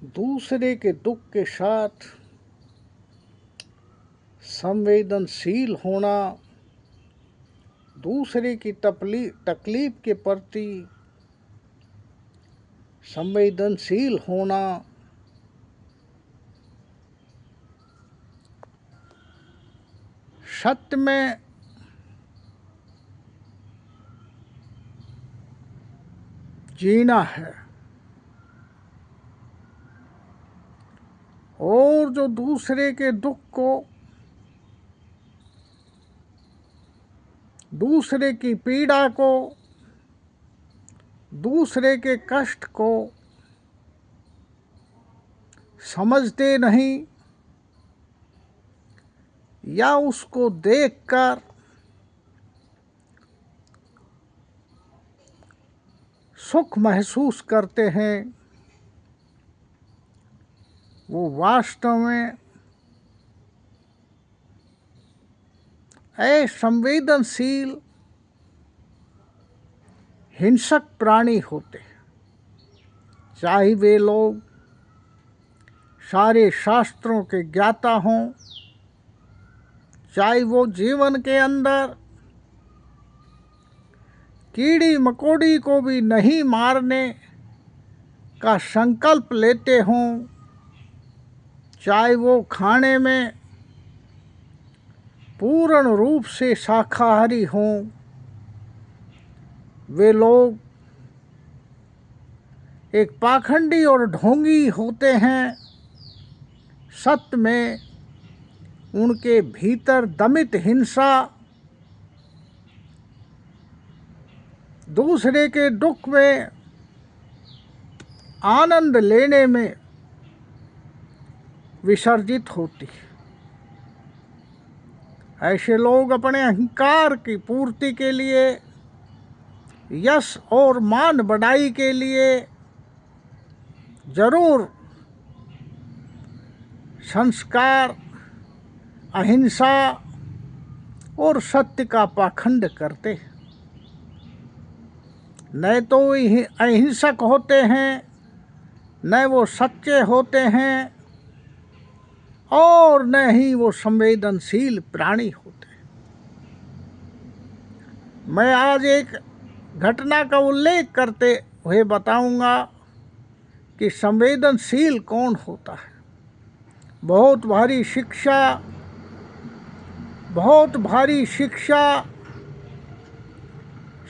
दूसरे के दुख के साथ संवेदनशील होना, दूसरे की तकलीफ के प्रति संवेदनशील होना, सत्य में जीना है। और जो दूसरे के दुख को, दूसरे की पीड़ा को, दूसरे के कष्ट को समझते नहीं या उसको देखकर सुख महसूस करते हैं, वो वास्तव में असंवेदनशील हिंसक प्राणी होते हैं। चाहे वे लोग सारे शास्त्रों के ज्ञाता हों, चाहे वो जीवन के अंदर कीड़ी मकोड़ी को भी नहीं मारने का संकल्प लेते हों, चाहे वो खाने में पूर्ण रूप से शाकाहारी हों, वे लोग एक पाखंडी और ढोंगी होते हैं। सत्य में उनके भीतर दमित हिंसा, दूसरे के दुख में आनंद लेने में विसर्जित होती है। ऐसे लोग अपने अहंकार की पूर्ति के लिए, यश और मान बढ़ाई के लिए जरूर संस्कार, अहिंसा और सत्य का पाखंड करते हैं। न तो अहिंसक होते हैं, न वो सच्चे होते हैं, और न ही वो संवेदनशील प्राणी होते हैं। मैं आज एक घटना का उल्लेख करते हुए बताऊंगा कि संवेदनशील कौन होता है। बहुत भारी शिक्षा,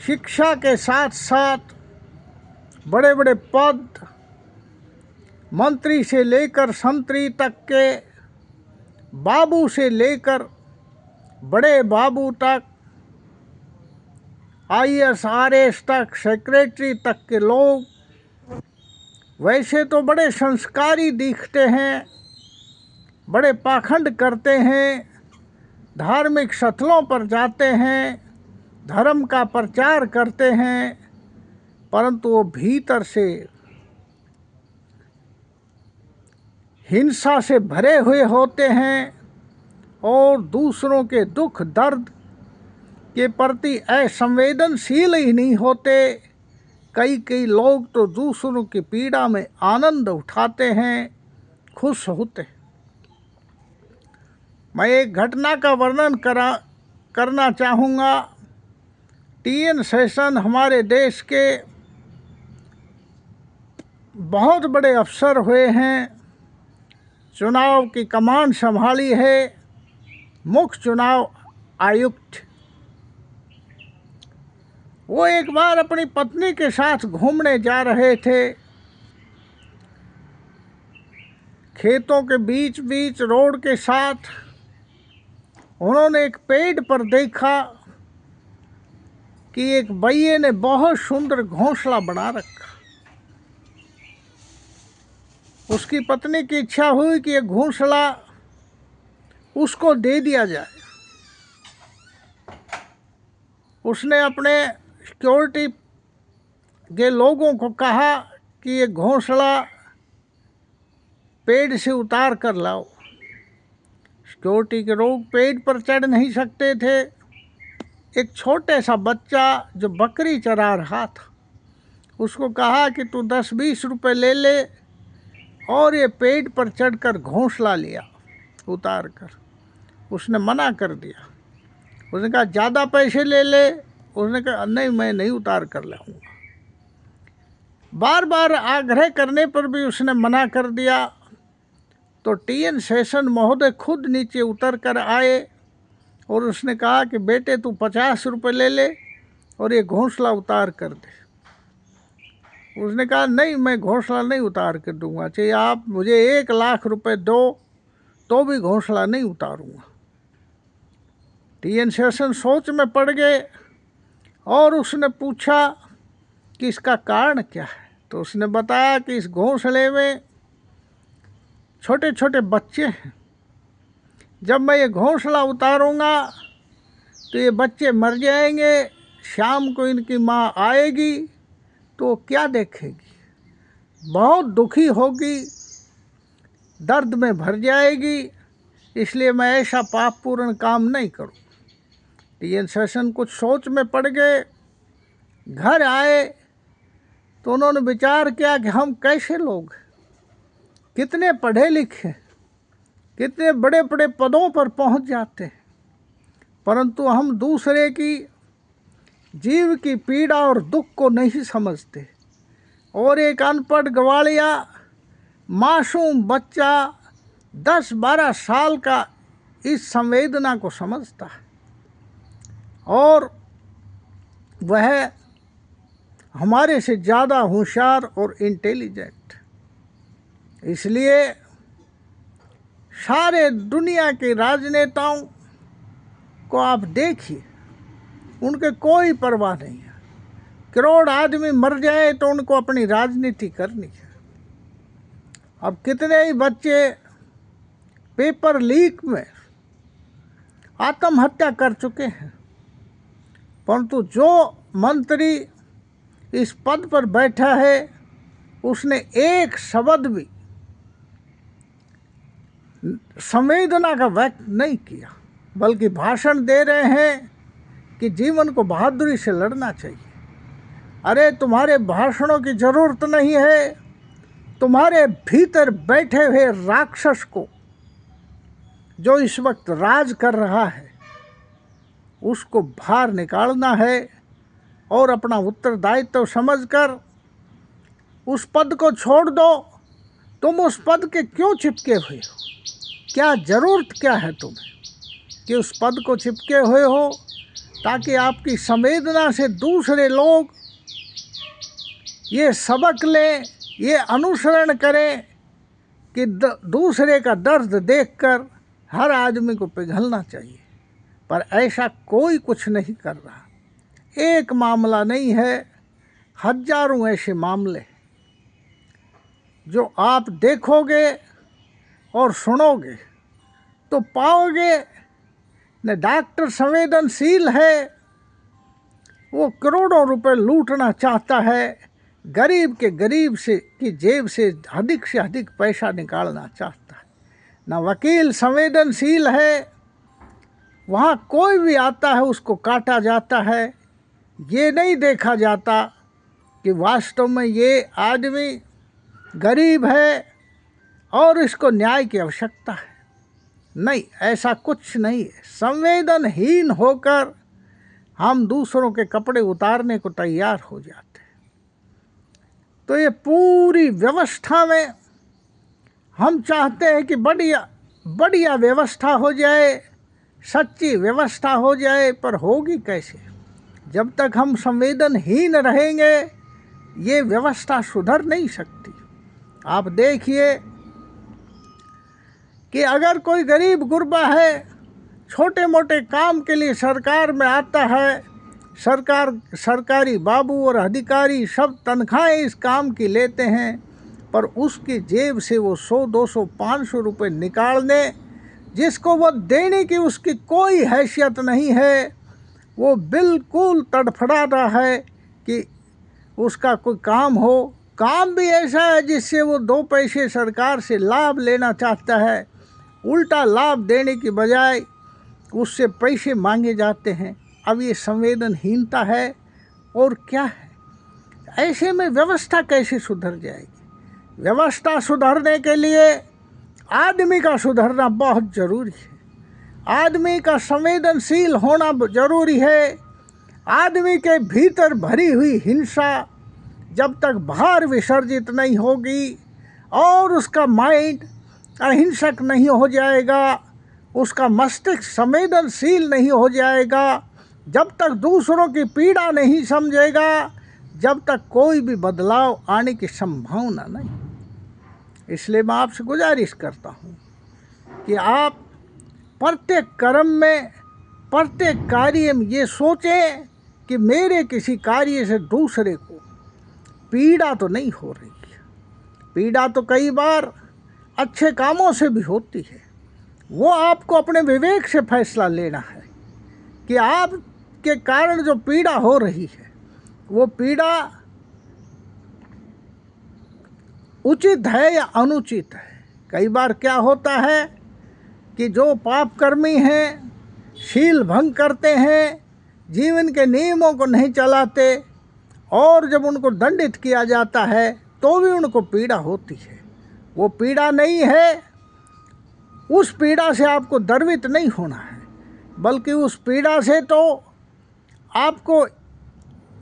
शिक्षा के साथ साथ बड़े बड़े पद, मंत्री से लेकर संतरी तक के, बाबू से लेकर बड़े बाबू तक, IAS RS तक, सेक्रेटरी तक के लोग वैसे तो बड़े संस्कारी दिखते हैं, बड़े पाखंड करते हैं, धार्मिक स्थलों पर जाते हैं, धर्म का प्रचार करते हैं, परंतु वो भीतर से हिंसा से भरे हुए होते हैं और दूसरों के दुख दर्द के प्रति असंवेदनशील ही नहीं होते। कई लोग तो दूसरों की पीड़ा में आनंद उठाते हैं, खुश होते हैं। मैं एक घटना का वर्णन करना चाहूँगा। TN शेषन हमारे देश के बहुत बड़े अफसर हुए हैं, चुनाव की कमान संभाली है, मुख्य चुनाव आयुक्त। वो एक बार अपनी पत्नी के साथ घूमने जा रहे थे। खेतों के बीच बीच रोड के साथ उन्होंने एक पेड़ पर देखा कि एक बैये ने बहुत सुंदर घोंसला बना रखा। उसकी पत्नी की इच्छा हुई कि ये घोंसला उसको दे दिया जाए। उसने अपने सिक्योरिटी के लोगों को कहा कि ये घोंसला पेड़ से उतार कर लाओ। सिक्योरिटी के लोग पेड़ पर चढ़ नहीं सकते थे। एक छोटे सा बच्चा जो बकरी चरा रहा था, उसको कहा कि तू 10-20 रुपए ले ले और ये पेड़ पर चढ़कर घोंसला लिया उतार कर। उसने मना कर दिया। उसने कहा ज़्यादा पैसे ले ले। उसने कहा नहीं, मैं नहीं उतार कर लाऊंगा। बार बार आग्रह करने पर भी उसने मना कर दिया। तो टी.एन. शेषन महोदय खुद नीचे उतर कर आए और उसने कहा कि बेटे तू 50 रुपये ले ले और ये घोंसला उतार कर दे। उसने कहा नहीं, मैं घोंसला नहीं उतार कर दूंगा, चाहिए आप मुझे 1 लाख रुपए दो तो भी घोंसला नहीं उतारूंगा। टी.एन. शेषन सोच में पड़ गए और उसने पूछा कि इसका कारण क्या है। तो उसने बताया कि इस घोंसले में छोटे छोटे बच्चे हैं। जब मैं ये घोंसला उतारूंगा तो ये बच्चे मर जाएंगे। शाम को इनकी माँ आएगी तो वो क्या देखेगी, बहुत दुखी होगी, दर्द में भर जाएगी। इसलिए मैं ऐसा पापपूर्ण काम नहीं करूं। टी.एन. शेषन कुछ सोच में पड़ गए। घर आए तो उन्होंने विचार किया कि हम कैसे लोग, कितने पढ़े लिखे, कितने बड़े बड़े पदों पर पहुंच जाते हैं, परंतु हम दूसरे की जीव की पीड़ा और दुख को नहीं समझते। और एक अनपढ़ गवालिया मासूम बच्चा 10-12 साल का इस संवेदना को समझता है और वह हमारे से ज़्यादा होशियार और इंटेलिजेंट। इसलिए सारे दुनिया के राजनेताओं को आप देखिए, उनके कोई परवाह नहीं है। करोड़ आदमी मर जाए तो उनको अपनी राजनीति करनी है। अब कितने ही बच्चे पेपर लीक में आत्महत्या कर चुके हैं, परंतु जो मंत्री इस पद पर बैठा है उसने एक शब्द भी संवेदना का व्यक्त नहीं किया, बल्कि भाषण दे रहे हैं कि जीवन को बहादुरी से लड़ना चाहिए। अरे तुम्हारे भाषणों की ज़रूरत नहीं है, तुम्हारे भीतर बैठे हुए राक्षस को जो इस वक्त राज कर रहा है उसको बाहर निकालना है और अपना उत्तरदायित्व समझकर उस पद को छोड़ दो। तुम उस पद के क्यों चिपके हुए हो? क्या ज़रूरत क्या है तुम्हें कि उस पद को चिपके हुए हो, ताकि आपकी संवेदना से दूसरे लोग ये सबक लें, ये अनुसरण करें कि दूसरे का दर्द देखकर हर आदमी को पिघलना चाहिए। पर ऐसा कोई कुछ नहीं कर रहा। एक मामला नहीं है, हजारों ऐसे मामले जो आप देखोगे और सुनोगे तो पाओगे न डॉक्टर संवेदनशील है, वो करोड़ों रुपए लूटना चाहता है, गरीब के गरीब से की जेब से अधिक पैसा निकालना चाहता है। न वकील संवेदनशील है, वहाँ कोई भी आता है उसको काटा जाता है। ये नहीं देखा जाता कि वास्तव में ये आदमी गरीब है और इसको न्याय की आवश्यकता है। नहीं, ऐसा कुछ नहीं है। संवेदनहीन होकर हम दूसरों के कपड़े उतारने को तैयार हो जाते हैं। तो ये पूरी व्यवस्था में हम चाहते हैं कि बढ़िया व्यवस्था हो जाए, सच्ची व्यवस्था हो जाए, पर होगी कैसे? जब तक हम संवेदनहीन रहेंगे ये व्यवस्था सुधर नहीं सकती। आप देखिए कि अगर कोई गरीब गुरबा है, छोटे मोटे काम के लिए सरकार में आता है, सरकारी बाबू और अधिकारी सब तनख्वाहें इस काम की लेते हैं, पर उसकी जेब से वो 100, 200, 500 रुपये निकालने, जिसको वो देने की उसकी कोई हैसियत नहीं है, वो बिल्कुल तड़फड़ा रहा है कि उसका कोई काम हो। काम भी ऐसा है जिससे वो 2 पैसे सरकार से लाभ लेना चाहता है, उल्टा लाभ देने की बजाय उससे पैसे मांगे जाते हैं। अब ये संवेदनहीनता है और क्या है? ऐसे में व्यवस्था कैसे सुधर जाएगी? व्यवस्था सुधरने के लिए आदमी का सुधरना बहुत ज़रूरी है। आदमी का संवेदनशील होना ज़रूरी है। आदमी के भीतर भरी हुई हिंसा जब तक बाहर विसर्जित नहीं होगी और उसका माइंड अहिंसक नहीं हो जाएगा, उसका मस्तिष्क संवेदनशील नहीं हो जाएगा, जब तक दूसरों की पीड़ा नहीं समझेगा, जब तक कोई भी बदलाव आने की संभावना नहीं। इसलिए मैं आपसे गुजारिश करता हूँ कि आप प्रत्येक कर्म में, प्रत्येक कार्य में ये सोचें कि मेरे किसी कार्य से दूसरे को पीड़ा तो नहीं हो रही है। पीड़ा तो कई बार अच्छे कामों से भी होती है। वो आपको अपने विवेक से फैसला लेना है कि आपके कारण जो पीड़ा हो रही है वो पीड़ा उचित है या अनुचित है। कई बार क्या होता है कि जो पापकर्मी हैं, शील भंग करते हैं, जीवन के नियमों को नहीं चलाते और जब उनको दंडित किया जाता है तो भी उनको पीड़ा होती है। वो पीड़ा नहीं है, उस पीड़ा से आपको द्रवित नहीं होना है, बल्कि उस पीड़ा से तो आपको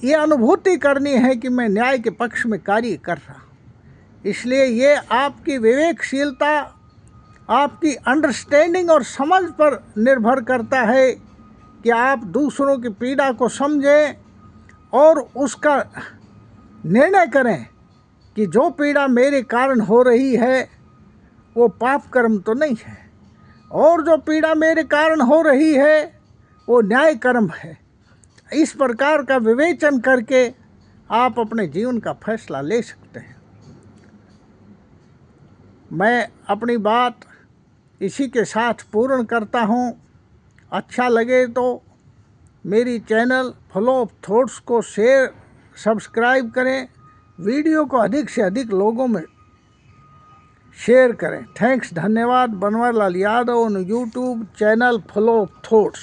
ये अनुभूति करनी है कि मैं न्याय के पक्ष में कार्य कर रहा हूँ। इसलिए ये आपकी विवेकशीलता, आपकी अंडरस्टैंडिंग और समझ पर निर्भर करता है कि आप दूसरों की पीड़ा को समझें और उसका निर्णय करें कि जो पीड़ा मेरे कारण हो रही है वो पाप कर्म तो नहीं है, और जो पीड़ा मेरे कारण हो रही है वो न्याय कर्म है। इस प्रकार का विवेचन करके आप अपने जीवन का फैसला ले सकते हैं। मैं अपनी बात इसी के साथ पूर्ण करता हूँ। अच्छा लगे तो मेरी चैनल फ्लो ऑफ थॉट्स को शेयर, सब्सक्राइब करें, वीडियो को अधिक से अधिक लोगों में शेयर करें। थैंक्स, धन्यवाद। Banwarilal Yadav on YouTube channel flow of thoughts.